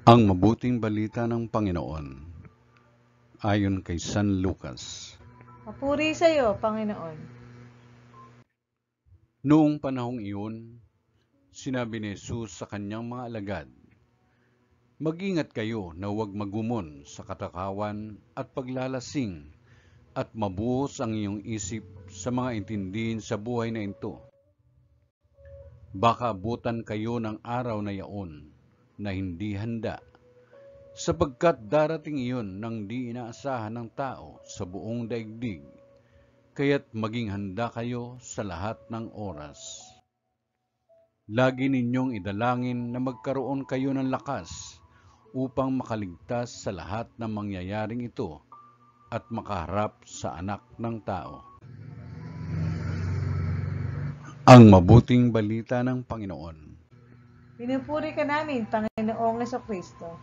Ang mabuting balita ng Panginoon ayon kay San Lucas. Papuri sa iyo, Panginoon. Noong panahong iyon, sinabi ni Jesus sa kanyang mga alagad, "Mag-ingat kayo na huwag magumon sa katakawan at paglalasing at mabuhos ang iyong isip sa mga intindihin sa buhay na ito. Baka abutan kayo ng araw na yaon na hindi handa, sapagkat darating iyon nang di inaasahan ng tao sa buong daigdig, kaya't maging handa kayo sa lahat ng oras. Lagi ninyong idalangin na magkaroon kayo ng lakas upang makaligtas sa lahat ng mangyayaring ito at makaharap sa Anak ng Tao." Ang mabuting balita ng Panginoon. Pinupuri ka namin, Panginoong Jesucristo.